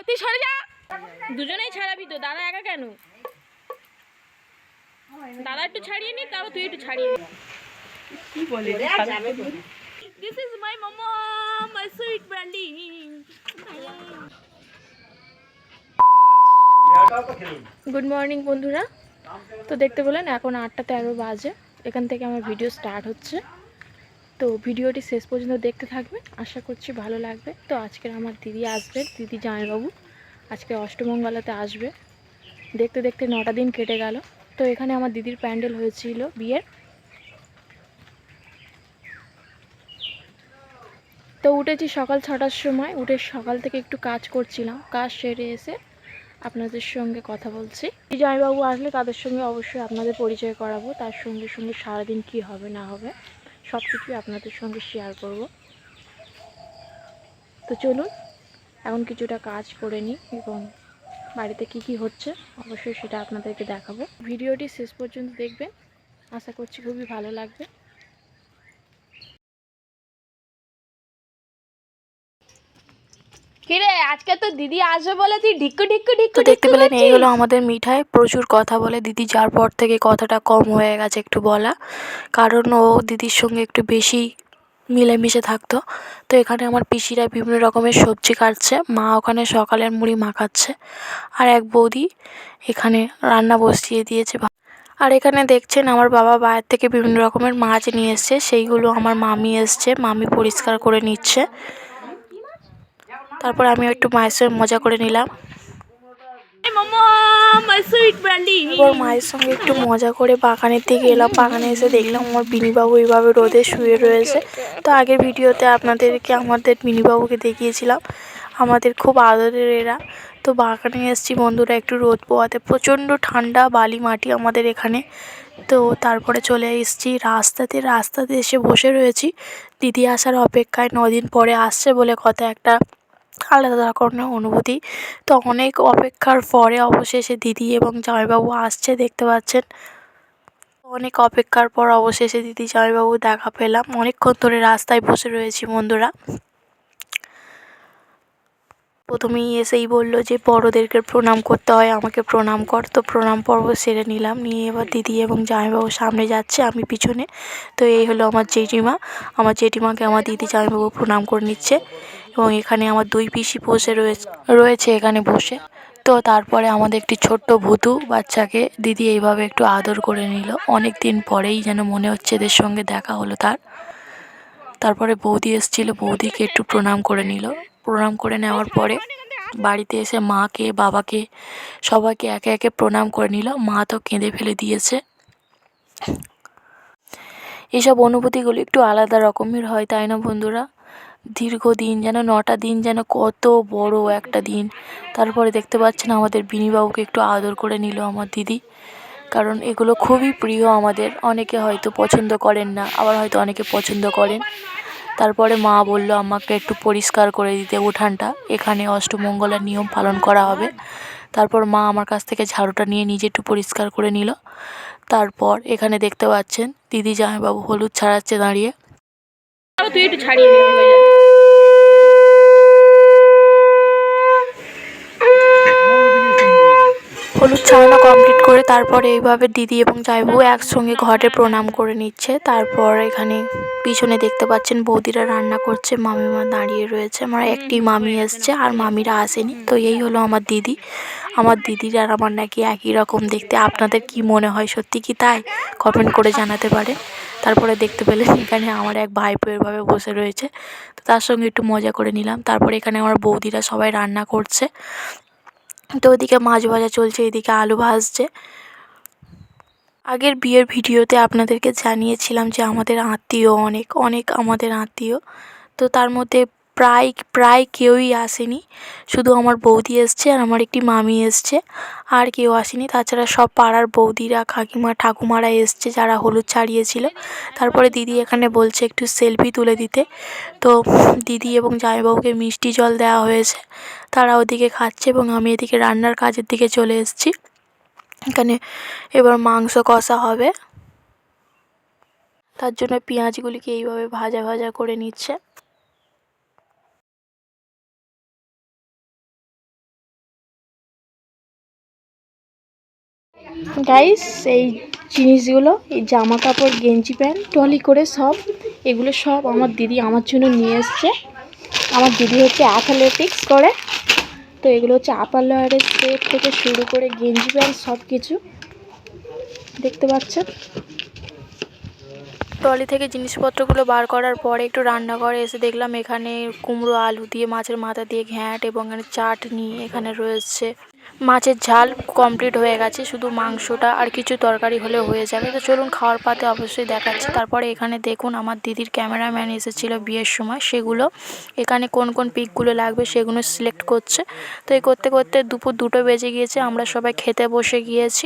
তুই সরে যা। দুজনেই ছাড়াবি তো, দাদা একা কেন? দাদা একটু ছাড়িয়ে নি, তারপর তুই একটু ছাড়িয়ে নি। কি বলে দিস ইজ মাই মামা, my sweet brandy. Good morning বন্ধুরা। তো দেখতে পেলেন এখন 8টা 13 বাজে, এখান থেকে আমার ভিডিও স্টার্ট হচ্ছে। তো ভিডিওটি শেষ পর্যন্ত দেখতে থাকবেন, আশা করছি ভালো লাগবে। তো আজকের আমার দিদি আসবে, দিদি জামাইবাবু আজকে অষ্টমঙ্গলাতে আসবে। দেখতে দেখতে 9টা দিন কেটে গেল। তো এখানে আমার দিদির প্যান্ডেল হয়েছিল বিয়ের। তো উঠেছি সকাল 6টার সময়, উঠে সকাল থেকে একটু কাজ করছিলাম, কাজ সেরে এসে আপনাদের সঙ্গে কথা বলছি। জামাইবাবু আসলে তাদের সঙ্গে অবশ্যই আপনাদের পরিচয় করাবো, তার সঙ্গে সঙ্গে সারাদিন কি হবে না হবে সব কিছুই আপনাদের সঙ্গে শেয়ার করব। তো চলুন এখন কিছুটা কাজ করে নিই এবং বাড়িতে কি কি হচ্ছে অবশ্যই সেটা আপনাদেরকে দেখাবো। ভিডিওটি শেষ পর্যন্ত দেখবেন, আশা করছি খুবই ভালো লাগবে। কিরে আজকে তো দিদি আসবে বলে তুই ঢিক্কু ঢিক্কু ঢিক্কু দেখতে পেলেন, এই হলো আমাদের মিঠাই। প্রচুর কথা বলে, দিদি যার পর থেকে কথাটা কম হয়ে গেছে একটু বলা, কারণ ও দিদির সঙ্গে একটু বেশি মিলেমিশে থাকতো। তো এখানে আমার পিসিরা বিভিন্ন রকমের সবজি কাটছে, মা ওখানে সকালের মুড়ি মাখাচ্ছে, আর এক বৌদি এখানে রান্না বসিয়ে দিয়েছে। আর এখানে দেখছেন আমার বাবা বাইরে থেকে বিভিন্ন রকমের মাছ নিয়ে এসছে, সেইগুলো আমার মামি এসছে, মামি পরিষ্কার করে নিচ্ছে। তারপর আমি একটু মায়ের সঙ্গে মজা করে নিলাম। এরপর মায়ের সঙ্গে একটু মজা করে বাগানের দিকে এলাম। বাগানে এসে দেখলাম আমার বিনিবাবু এইভাবে রোদে শুয়ে রয়েছে। তো আগের ভিডিওতে আপনাদেরকে আমাদের বিনিবাবুকে দেখিয়েছিলাম, আমাদের খুব আদরের এরা। তো বাগানে এসেছি বন্ধুরা একটু রোদ পোয়াতে, প্রচণ্ড ঠান্ডা বালি মাটি আমাদের এখানে। তো তারপরে চলে এসেছি রাস্তাতে এসে বসে রয়েছি দিদি আসার অপেক্ষায়। 9 দিন পরে আসছে বলে কথা, একটা আলাদা রকমের অনুভূতি। তো অনেক অপেক্ষার পরে অবশেষে দিদি এবং জামাইবাবু আসছে, দেখতে পাচ্ছেন। অনেক অপেক্ষার পর অবশেষে দিদি জামাইবাবু দেখা পেলাম। অনেকক্ষণ ধরে রাস্তায় বসে রয়েছি বন্ধুরা। প্রথমেই এসেই বললো যে বড়োদেরকে প্রণাম করতে হয়, আমাকে প্রণাম কর। তো প্রণাম পর্ব সেরে নিলাম, নিয়ে এবার দিদি এবং জামাইবাবু সামনে যাচ্ছে, আমি পিছনে। তো এই হলো আমার জেঠিমা, আমার জেঠিমাকে আমার দিদি জামাইবাবু প্রণাম করে নিচ্ছে। এবং এখানে আমার 2 পিসি বসে রয়েছে এখানে বসে। তো তারপরে আমাদের একটি ছোট্ট ভুতু বাচ্চাকে দিদি এইভাবে একটু আদর করে নিল। অনেক দিন পরেই যেন মনে হচ্ছে এদের সঙ্গে দেখা হলো তার। তারপরে বৌদি এসেছিল, বৌদিকে একটু প্রণাম করে নিল। প্রণাম করে নেওয়ার পরে বাড়িতে এসে মাকে বাবাকে সবাইকে একে একে প্রণাম করে নিল। মা তো কেঁদে ফেলে দিয়েছে। এইসব অনুভূতিগুলো একটু আলাদা রকমের হয়, তাই না বন্ধুরা? দীর্ঘদিন যেন 9টা দিন যেন কত বড় একটা দিন। তারপরে দেখতে পাচ্ছেন আমাদের বিনিবাবুকে একটু আদর করে নিল আমার দিদি, কারণ এগুলো খুবই প্রিয় আমাদের। অনেকে হয়তো পছন্দ করেন না, আবার হয়তো অনেকে পছন্দ করেন। তারপরে মা বলল আমাকে একটু পরিষ্কার করে দিতে উঠানটা, এখানে অষ্টমঙ্গলার নিয়ম পালন করা হবে। তারপর মা আমার কাছ থেকে ঝাড়ুটা নিয়ে নিজে একটু পরিষ্কার করে নিল। তারপর এখানে দেখতে পাচ্ছেন দিদি জামাইবাবু হলুদ ছাড়াচ্ছে দাঁড়িয়ে। তুই একটু ছাড়িয়ে হলুদ ছাড়ানো কমপ্লিট করে তারপরে এইভাবে দিদি এবং জামাইবাবু একসঙ্গে ঘটে প্রণাম করে নিচ্ছে। তারপর এখানে পিছনে দেখতে পাচ্ছেন বৌদিরা রান্না করছে, মামিমা দাঁড়িয়ে রয়েছে। আমার একটি মামি এসছে আর মামিরা আসেনি। তো এই হলো আমার দিদি। আমার দিদির আর আমার নাকি একই রকম দেখতে। আপনাদের কি মনে হয়, সত্যি কি তাই? কমেন্ট করে জানাতে পারে। তারপরে দেখতে পেলেন এখানে আমার এক ভাইপো এভাবে বসে রয়েছে, তো তার সঙ্গে একটু মজা করে নিলাম। তারপরে এখানে আমার বৌদিরা সবাই রান্না করছে। তো ওদিকে মাছ ভাজা চলছে, এদিকে আলু ভাজছে। আগের বিয়ের ভিডিওতে আপনাদেরকে জানিয়েছিলাম যে আমাদের আত্মীয় অনেক অনেক আমাদের আত্মীয়। তো তার মধ্যে প্রায় কেউই আসেনি, শুধু আমার বৌদি এসছে আর আমার একটি মামি এসছে, আর কেউ আসেনি। তাছাড়া সব পাড়ার বৌদিরা কাকিমা ঠাকুমারা এসছে যারা হলুদ ছাড়িয়েছিল। তারপরে দিদি এখানে বলছে একটু সেলফি তুলে দিতে। তো দিদি এবং জামাইবাবুকে মিষ্টি জল দেওয়া হয়েছে, তারা ওদিকে খাচ্ছে এবং আমি এদিকে রান্নার কাজের দিকে চলে এসেছি। এখানে এবার মাংস কষা হবে, তার জন্য পেঁয়াজগুলিকে এইভাবে ভাজা ভাজা করে নিচ্ছে। গাইস এই জিনিসগুলো, এই জামা কাপড়, গেঞ্জি প্যান্ট, টলি করে সব এগুলো সব আমার দিদি আমার জন্য নিয়ে এসছে। আমার দিদি হচ্ছে অ্যাথলেটিক্স করে, তো এগুলো হচ্ছে আপার লোয়ারের সেট থেকে শুরু করে গেঞ্জি প্যান্ট সব কিছু দেখতে পাচ্ছেন। ট্রলি থেকে জিনিসপত্রগুলো বার করার পরে একটু রান্নাঘরে এসে দেখলাম এখানে কুমড়ো আলু দিয়ে, মাছের মাথা দিয়ে ঘ্যাঁট এবং এখানে চাটনি, এখানে রয়েছে মাছের ঝাল কমপ্লিট হয়ে গেছে, শুধু মাংসটা আর কিছু তরকারি হলে হয়ে যাবে। তো চলুন খাওয়ার পাতে অবশ্যই দেখাচ্ছি। তারপরে এখানে দেখুন আমার দিদির ক্যামেরাম্যান এসেছিলো বিয়ের সময়, সেগুলো এখানে কোন কোন পিকগুলো লাগবে সেগুলো সিলেক্ট করছে। তো এই করতে করতে দুপুর 2টো বেজে গিয়েছে, আমরা সবাই খেতে বসে গিয়েছি।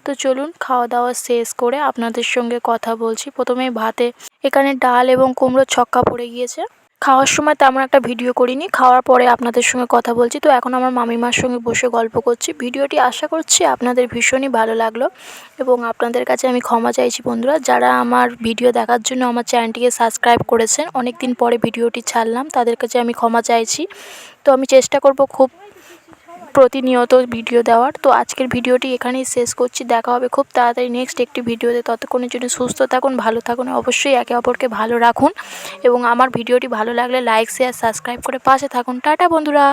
তো চলুন খাওয়া দাওয়া শেষ করে আপনাদের সঙ্গে কথা বলছি। প্রথমে ভাতে এখানে ডাল এবং কুমড়োর ছক্কা পড়ে গিয়েছে। খাওয়ার সময় তেমন একটা ভিডিও করিনি, খাওয়ার পরে আপনাদের সঙ্গে কথা বলছি। তো এখন আমার মামিমার সঙ্গে বসে গল্প করছি। ভিডিওটি আশা করছি আপনাদের ভীষণই ভালো লাগলো এবং আপনাদের কাছে আমি ক্ষমা চাইছি বন্ধুরা, যারা আমার ভিডিও দেখার জন্য আমার চ্যানেলটিকে সাবস্ক্রাইব করেছেন। অনেক দিন পরে ভিডিওটি ছাড়লাম, তাদের কাছে আমি ক্ষমা চাইছি। তো আমি চেষ্টা করব খুব প্রতিনিয়ত ভিডিও দেওয়ার। তো আজকের ভিডিওটি এখানেই শেষ করছি, দেখা হবে খুব তাড়াতাড়ি নেক্সট একটি ভিডিওতে। ততক্ষণের জন্য সুস্থ থাকুন, ভালো থাকুন, অবশ্যই একে অপরকে ভালো রাখুন এবং আমার ভিডিওটি ভালো লাগলে লাইক, শেয়ার, সাবস্ক্রাইব করে পাশে থাকুন। টাটা বন্ধুরা।